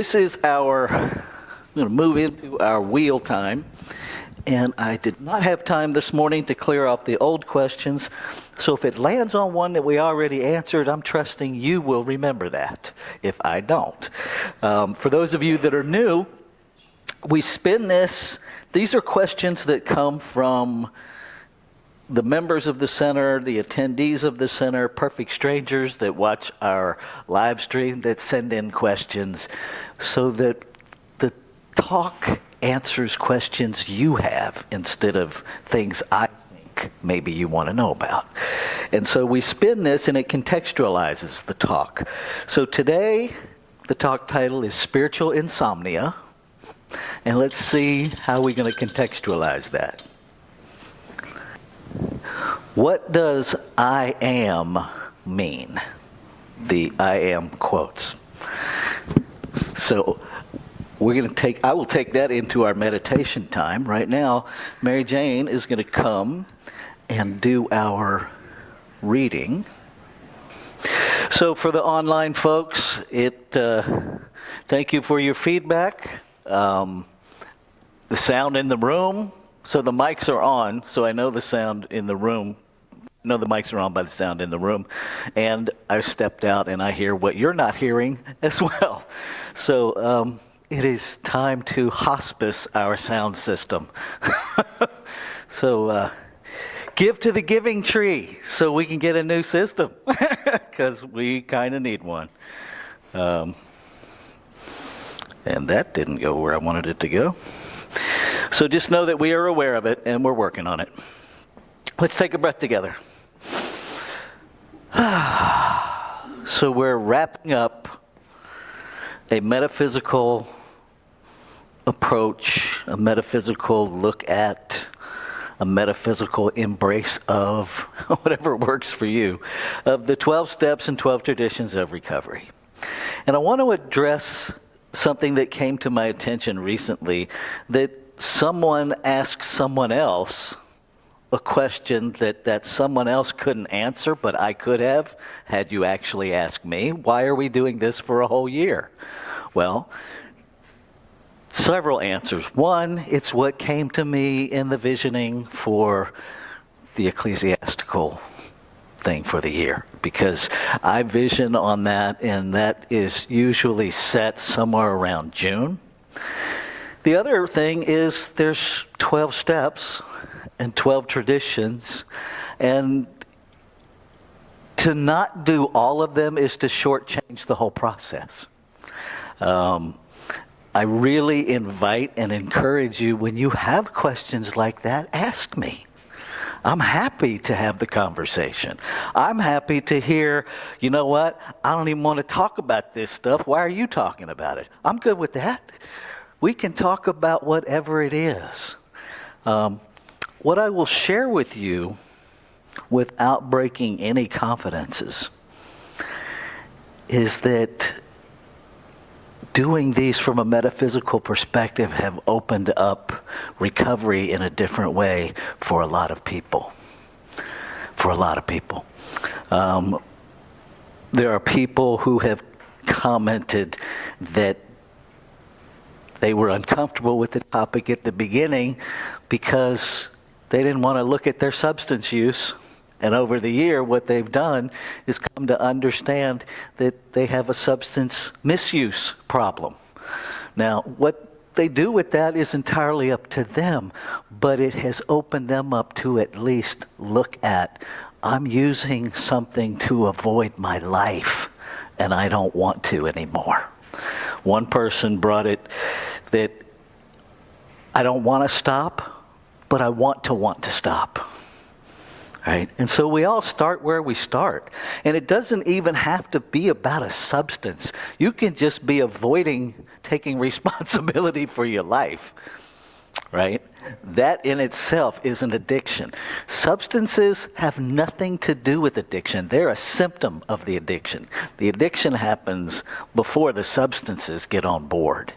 this is I'm going to move into our wheel time. And I did not have time this morning to clear off the old questions. So if it lands on one that we already answered, I'm trusting you will remember that if I don't. For those of you that are new, we spin this. These are questions that come from the members of the center, the attendees of the center, perfect strangers that watch our live stream that send in questions so that the talk answers questions you have instead of things I think maybe you want to know about. And so we spin this and it contextualizes the talk. So today, the talk title is Spiritual Insomnia. And let's see how we're going to contextualize that. What does I am mean? The I am quotes. So I will take that into our meditation time. Right now, Mary Jane is going to come and do our reading. So for the online folks, thank you for your feedback. The sound in the room. So the mics are on, so I know the sound in the room. I know the mics are on by the sound in the room. And I stepped out and I hear what you're not hearing as well. So it is time to hospice our sound system. So give to the giving tree so we can get a new system, because we kind of need one. And that didn't go where I wanted it to go. So just know that we are aware of it and we're working on it. Let's take a breath together. So we're wrapping up a metaphysical approach, a metaphysical look at, a metaphysical embrace of, whatever works for you, of the 12 steps and 12 traditions of recovery. And I want to address something that came to my attention recently, that someone asked someone else a question that someone else couldn't answer, but I could have, had you actually asked me. Why are we doing this for a whole year? Well, several answers. One, it's what came to me in the visioning for the ecclesiastical thing for the year, because I vision on that, and that is usually set somewhere around June. The other thing is there's 12 steps and 12 traditions, and to not do all of them is to shortchange the whole process. I really invite and encourage you, when you have questions like that, ask me. I'm happy to have the conversation. I'm happy to hear, you know what, I don't even want to talk about this stuff. Why are you talking about it? I'm good with that. We can talk about whatever it is. What I will share with you, without breaking any confidences, is that doing these from a metaphysical perspective have opened up recovery in a different way for a lot of people. For a lot of people. There are people who have commented that they were uncomfortable with the topic at the beginning because they didn't want to look at their substance use. And over the year, what they've done is come to understand that they have a substance misuse problem. Now, what they do with that is entirely up to them, but it has opened them up to at least look at, I'm using something to avoid my life, and I don't want to anymore. One person brought it that I don't want to stop, but I want to stop. Right? And so we all start where we start. And it doesn't even have to be about a substance. You can just be avoiding taking responsibility for your life. Right? That in itself is an addiction. Substances have nothing to do with addiction. They're a symptom of the addiction. The addiction happens before the substances get on board.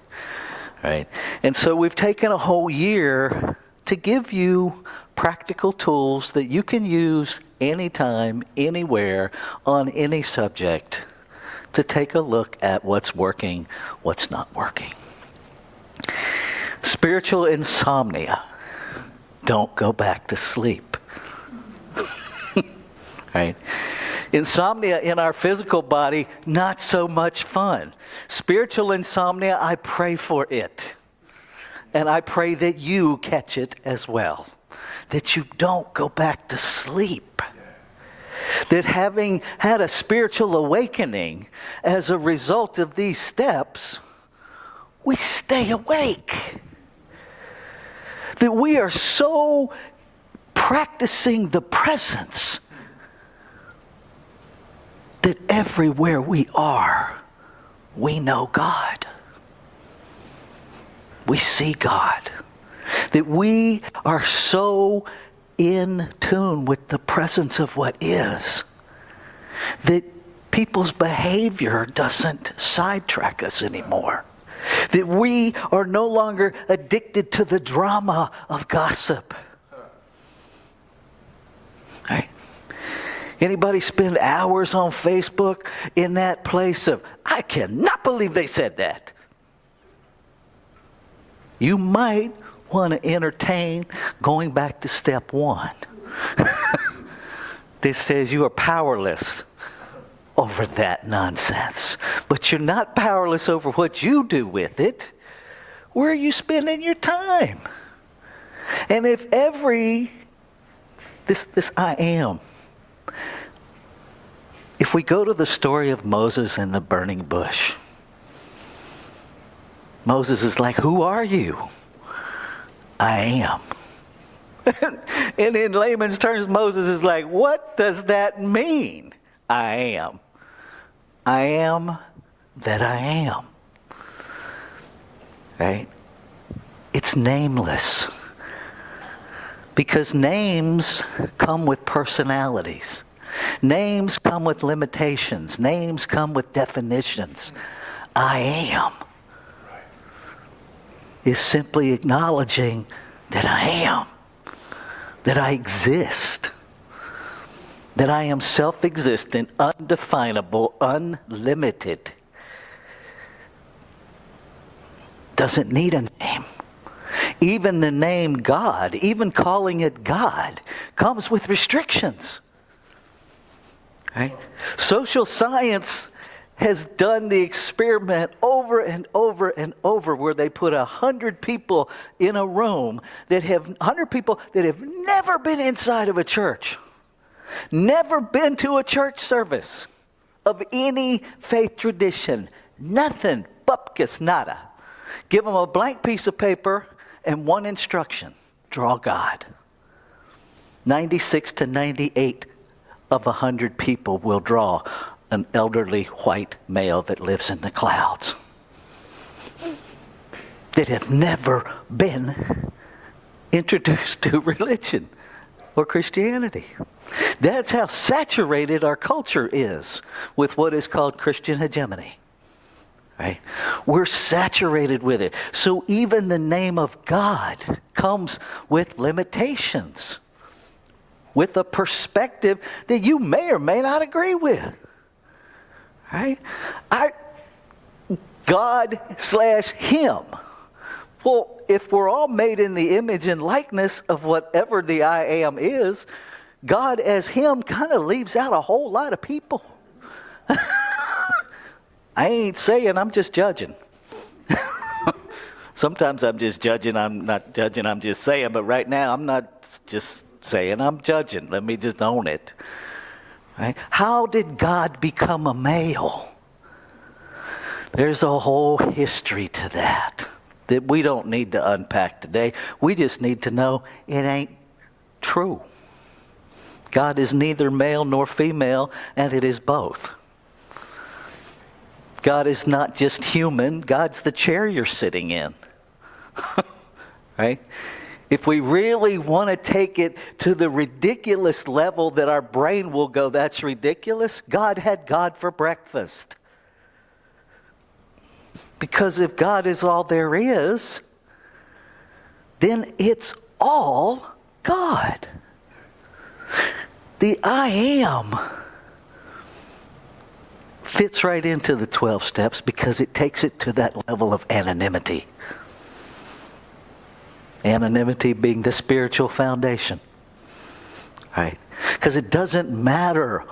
Right? And so we've taken a whole year to give you practical tools that you can use anytime, anywhere, on any subject to take a look at what's working, what's not working. Spiritual insomnia. Don't go back to sleep. Right? Insomnia in our physical body, not so much fun. Spiritual insomnia, I pray for it. And I pray that you catch it as well. That you don't go back to sleep. That having had a spiritual awakening as a result of these steps, we stay awake. That we are so practicing the presence that everywhere we are, we know God. We see God. That we are so in tune with the presence of what is, that people's behavior doesn't sidetrack us anymore. That we are no longer addicted to the drama of gossip. Right? Anybody spend hours on Facebook in that place of, I cannot believe they said that? You might want to entertain going back to step one. This says you are powerless over that nonsense. But you're not powerless over what you do with it. Where are you spending your time? And if this I am, if we go to the story of Moses and the burning bush, Moses is like, who are you? I am. And in layman's terms, Moses is like, what does that mean? I am. I am that I am. Right? It's nameless. Because names come with personalities. Names come with limitations. Names come with definitions. I am is simply acknowledging that I am, that I exist, that I am self-existent, undefinable, unlimited. Doesn't need a name. Even the name God, even calling it God, comes with restrictions. Right? Social science has done the experiment over and over and over where they put 100 people in a room that have 100 people that have never been inside of a church, never been to a church service of any faith tradition, nothing, bupkis, nada. Give them a blank piece of paper and one instruction: draw God. 96 to 98 of 100 people will draw an elderly white male that lives in the clouds, that have never been introduced to religion or Christianity. That's how saturated our culture is with what is called Christian hegemony. Right? We're saturated with it. So even the name of God comes with limitations, with a perspective that you may or may not agree with. Right? God/Him. Well, if we're all made in the image and likeness of whatever the I am is, God as Him kind of leaves out a whole lot of people. I ain't saying, I'm just judging. Sometimes I'm just judging, I'm not judging, I'm just saying. But right now, I'm not just saying, I'm judging. Let me just own it. Right? How did God become a male? There's a whole history to that we don't need to unpack today. We just need to know it ain't true. God is neither male nor female, and it is both. God is not just human. God's the chair you're sitting in. Right? If we really want to take it to the ridiculous level that our brain will go, that's ridiculous, God had God for breakfast. Because if God is all there is, then it's all God. The I am fits right into the 12 steps because it takes it to that level of anonymity. Anonymity being the spiritual foundation. Right? Because it doesn't matter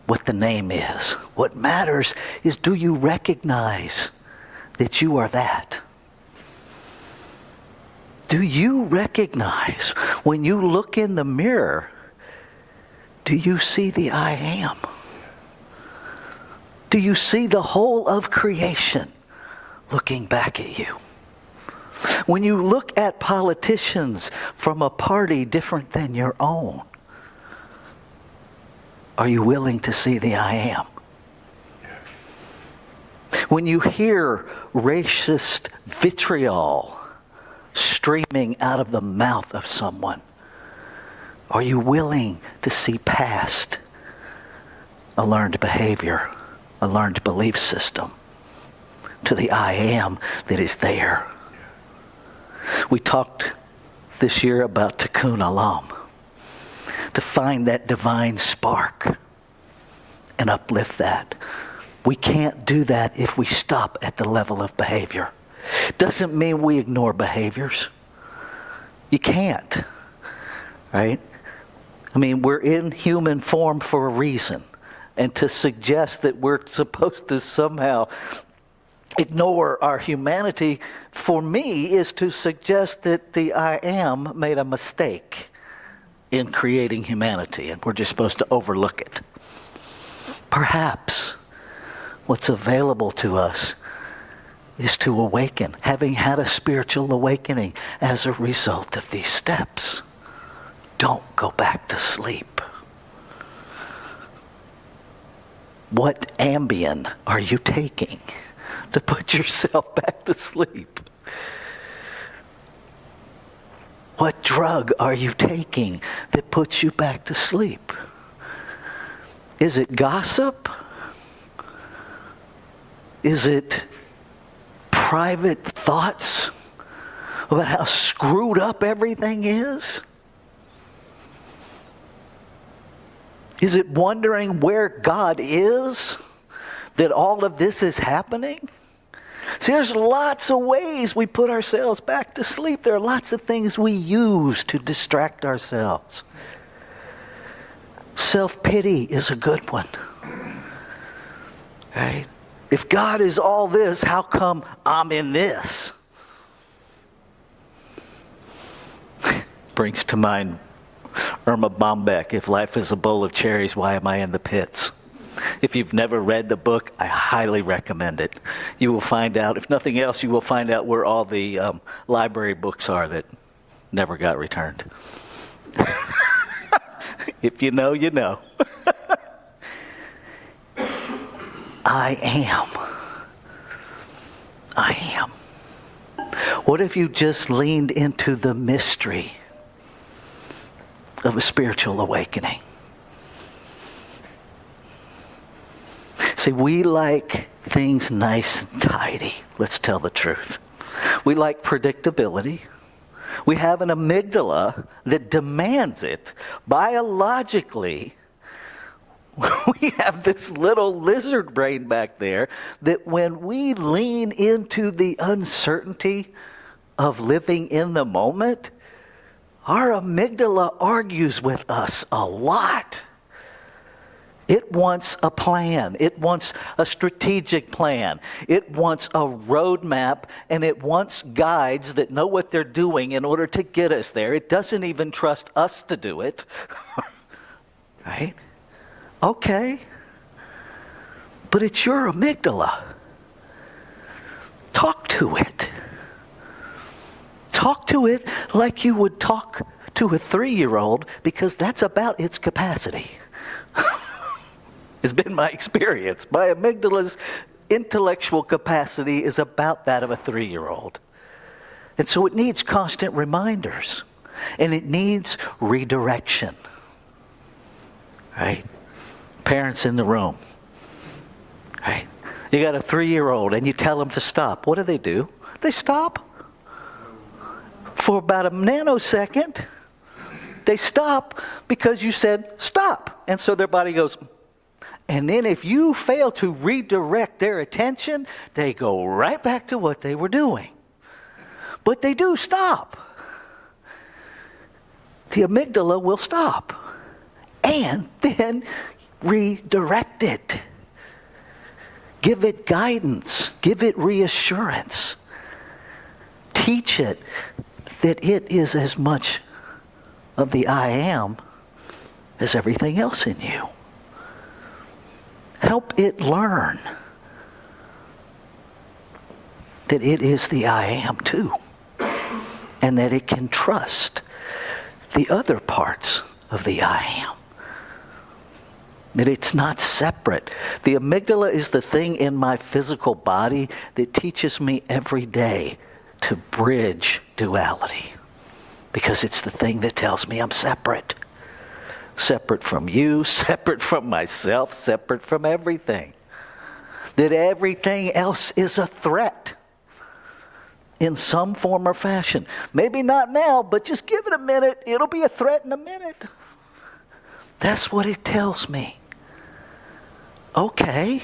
what the name is. What matters is, do you recognize that you are that? Do you recognize when you look in the mirror, do you see the I am? Do you see the whole of creation looking back at you? When you look at politicians from a party different than your own, are you willing to see the I am? When you hear racist vitriol streaming out of the mouth of someone, are you willing to see past a learned behavior, a learned belief system, to the I am that is there? We talked this year about Tikkun Olam, to find that divine spark and uplift that. We can't do that if we stop at the level of behavior. Doesn't mean we ignore behaviors. You can't, right? I mean, we're in human form for a reason. And to suggest that we're supposed to somehow ignore our humanity, for me, is to suggest that the I am made a mistake in creating humanity, and we're just supposed to overlook it. Perhaps what's available to us is to awaken, having had a spiritual awakening as a result of these steps. Don't go back to sleep. What Ambien are you taking to put yourself back to sleep? What drug are you taking that puts you back to sleep? Is it gossip? Is it private thoughts about how screwed up everything is? Is it wondering where God is that all of this is happening? See, there's lots of ways we put ourselves back to sleep. There are lots of things we use to distract ourselves. Self-pity is a good one. Right? If God is all this, how come I'm in this? Brings to mind Irma Bombeck, if life is a bowl of cherries, why am I in the pits? If you've never read the book, I highly recommend it. You will find out, if nothing else, you will find out where all the library books are that never got returned. If you know, you know. I am. I am. What if you just leaned into the mystery of a spiritual awakening? See, we like things nice and tidy. Let's tell the truth. We like predictability. We have an amygdala that demands it. Biologically, we have this little lizard brain back there that when we lean into the uncertainty of living in the moment, our amygdala argues with us a lot. It wants a plan. It wants a strategic plan. It wants a roadmap, and it wants guides that know what they're doing in order to get us there. It doesn't even trust us to do it. Right? Okay. But it's your amygdala. Talk to it. Talk to it like you would talk to a 3-year-old, because that's about its capacity. It's been my experience. My amygdala's intellectual capacity is about that of a 3-year-old. And so it needs constant reminders. And it needs redirection. Right? Parents in the room. Right? You got a 3-year-old and you tell them to stop. What do? They stop. For about a nanosecond, they stop because you said stop. And so their body goes, And then if you fail to redirect their attention, they go right back to what they were doing. But they do stop. The amygdala will stop. And then redirect it. Give it guidance. Give it reassurance. Teach it that it is as much of the I am as everything else in you. Help it learn that it is the I am too, and that it can trust the other parts of the I am. That it's not separate. The amygdala is the thing in my physical body that teaches me every day to bridge duality. Because it's the thing that tells me I'm separate. Separate from you, separate from myself, separate from everything. That everything else is a threat in some form or fashion. Maybe not now, but just give it a minute. It'll be a threat in a minute. That's what it tells me. Okay,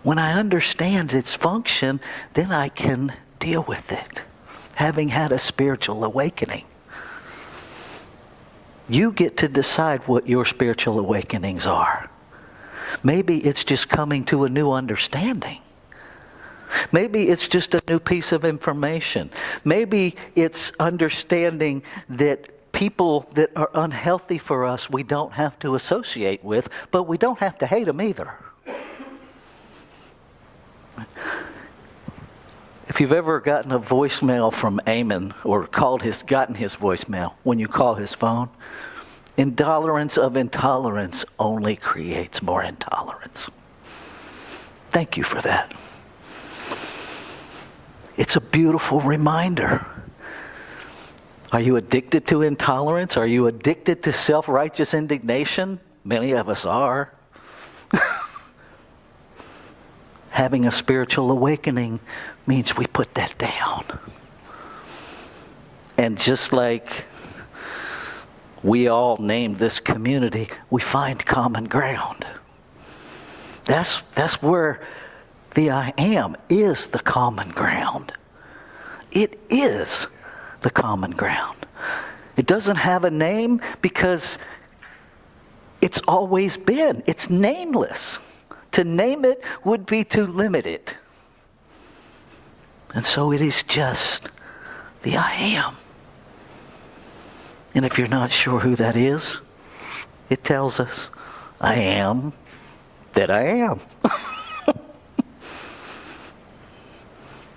when I understand its function, then I can deal with it, having had a spiritual awakening. You get to decide what your spiritual awakenings are. Maybe it's just coming to a new understanding. Maybe it's just a new piece of information. Maybe it's understanding that people that are unhealthy for us we don't have to associate with, but we don't have to hate them either. If you've ever gotten a voicemail from Eamon or gotten his voicemail when you call his phone, intolerance of intolerance only creates more intolerance. Thank you for that. It's a beautiful reminder. Are you addicted to intolerance? Are you addicted to self-righteous indignation? Many of us are. Having a spiritual awakening means we put that down. And just like we all named this community, we find common ground. That's where the I am is the common ground. It is the common ground. It doesn't have a name because it's always been. It's nameless. To name it would be to limit it. And so it is just the I am. And if you're not sure who that is, it tells us, I am that I am.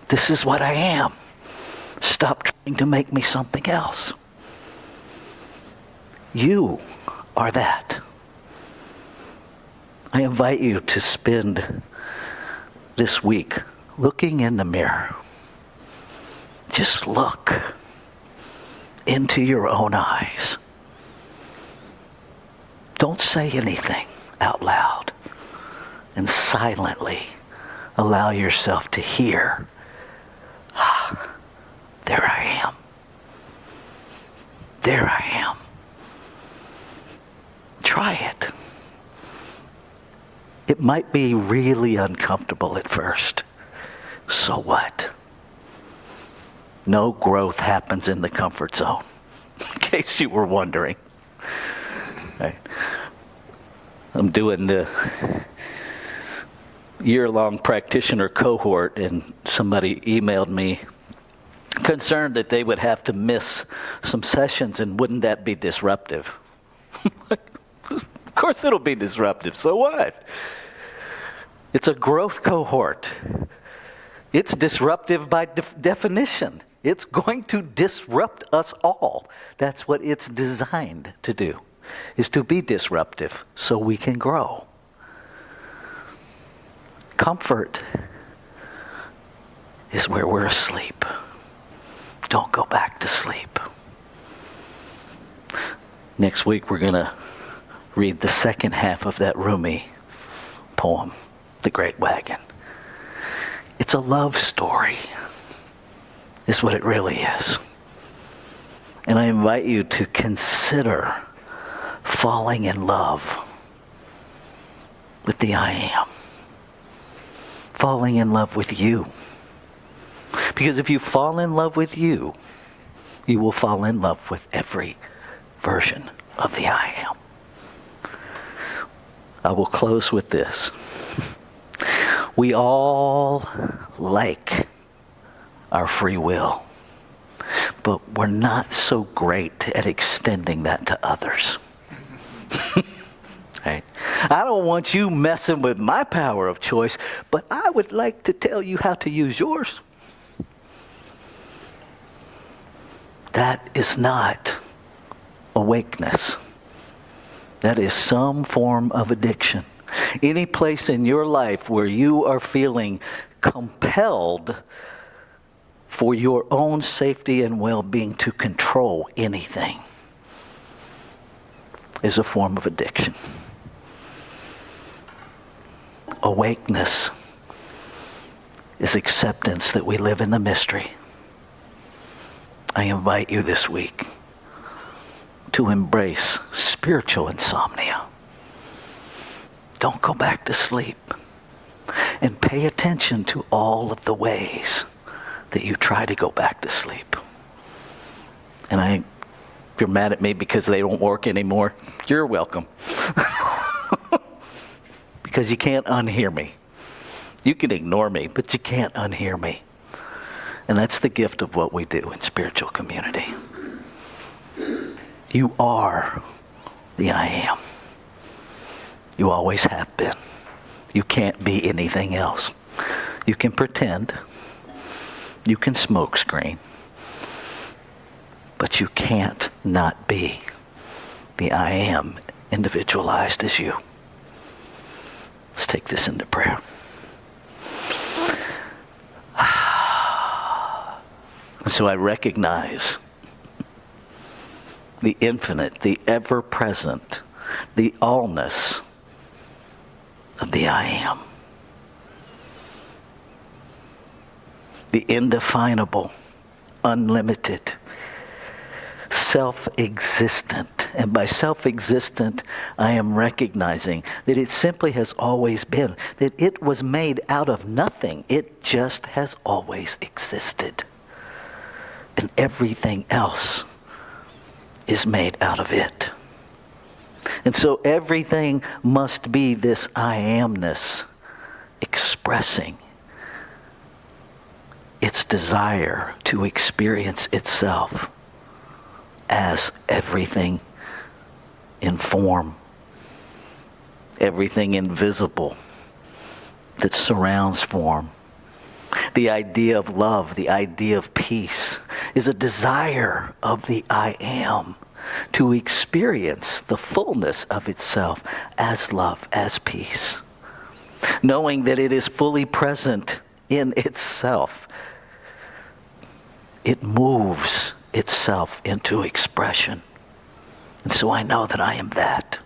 This is what I am. Stop trying to make me something else. You are that. I invite you to spend this week looking in the mirror. Just look into your own eyes. Don't say anything out loud, and silently allow yourself to hear, there I am. There I am. Try it. It might be really uncomfortable at first. So what? No growth happens in the comfort zone, in case you were wondering. Right. I'm doing the year-long practitioner cohort, and somebody emailed me concerned that they would have to miss some sessions, and wouldn't that be disruptive? Of course it'll be disruptive, so what? It's a growth cohort. It's disruptive by definition. It's going to disrupt us all. That's what it's designed to do, is to be disruptive so we can grow. Comfort is where we're asleep. Don't go back to sleep. Next week we're going to read the second half of that Rumi poem, The Great Wagon. It's a love story, is what it really is. And I invite you to consider falling in love with the I am. Falling in love with you. Because if you fall in love with you, you will fall in love with every version of the I am. I will close with this. We all like our free will, but we're not so great at extending that to others. Right? I don't want you messing with my power of choice, but I would like to tell you how to use yours. That is not awakeness. That is some form of addiction. Any place in your life where you are feeling compelled for your own safety and well-being to control anything is a form of addiction. Awakeness is acceptance that we live in the mystery. I invite you this week to embrace spiritual insomnia. Don't go back to sleep. And pay attention to all of the ways that you try to go back to sleep. And if you're mad at me because they don't work anymore, you're welcome. Because you can't unhear me. You can ignore me, but you can't unhear me. And that's the gift of what we do in spiritual community. You are the I am. You always have been. You can't be anything else. You can pretend. You can smoke screen. But you can't not be the I am individualized as you. Let's take this into prayer. So I recognize the infinite, the ever-present, the allness of the I am. The indefinable, unlimited, self-existent. And by self-existent, I am recognizing that it simply has always been, that it was made out of nothing. It just has always existed. And everything else is made out of it. And so everything must be this I amness expressing its desire to experience itself as everything in form, everything invisible that surrounds form. The idea of love, the idea of peace, is a desire of the I am to experience the fullness of itself as love, as peace. Knowing that it is fully present in itself, it moves itself into expression. And so I know that I am that.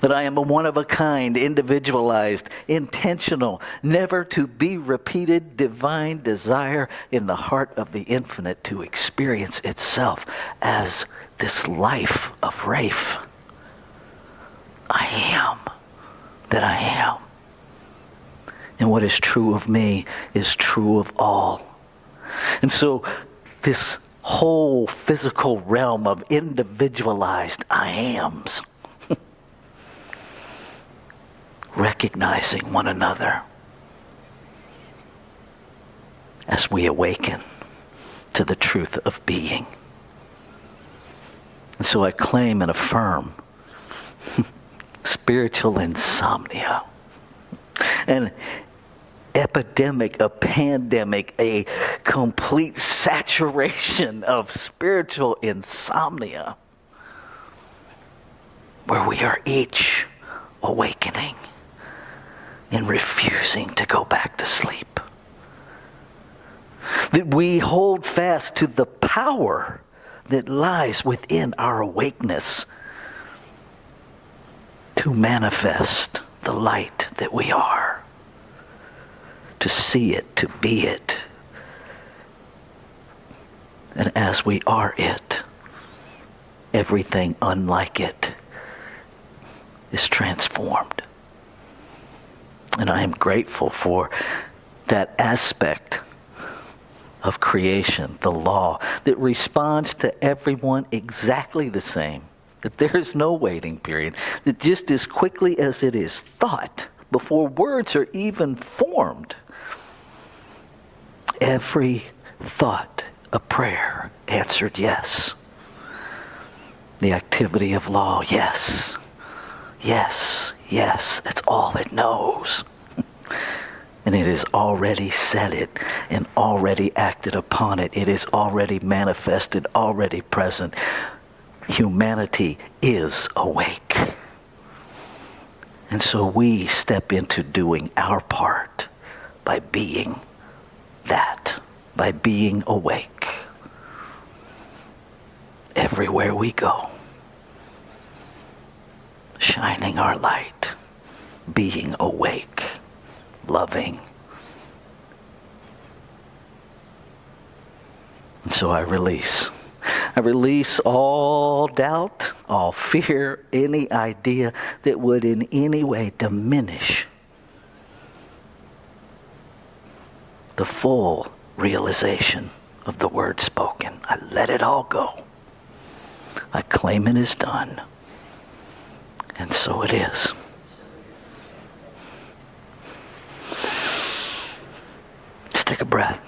That I am a one-of-a-kind, individualized, intentional, never to be repeated divine desire in the heart of the infinite to experience itself as this life of Rafe. I am that I am. And what is true of me is true of all. And so this whole physical realm of individualized I ams, recognizing one another as we awaken to the truth of being. And so I claim and affirm spiritual insomnia, an epidemic, a pandemic, a complete saturation of spiritual insomnia, where we are each awakening and refusing to go back to sleep. That we hold fast to the power that lies within our awakeness to manifest the light that we are, to see it, to be it. And as we are it, everything unlike it is transformed And I am grateful for that aspect of creation, the law, that responds to everyone exactly the same. That there is no waiting period. That just as quickly as it is thought, before words are even formed, every thought, a prayer, answered yes. The activity of law, yes. Yes, yes, that's all it knows. And it has already said it and already acted upon it. It is already manifested, already present. Humanity is awake. And so we step into doing our part by being that, by being awake. Everywhere we go, shining our light, being awake, loving. And so I release all doubt, all fear, any idea that would in any way diminish the full realization of the word spoken. I let it all go. I claim it is done. And so it is. Just take a breath.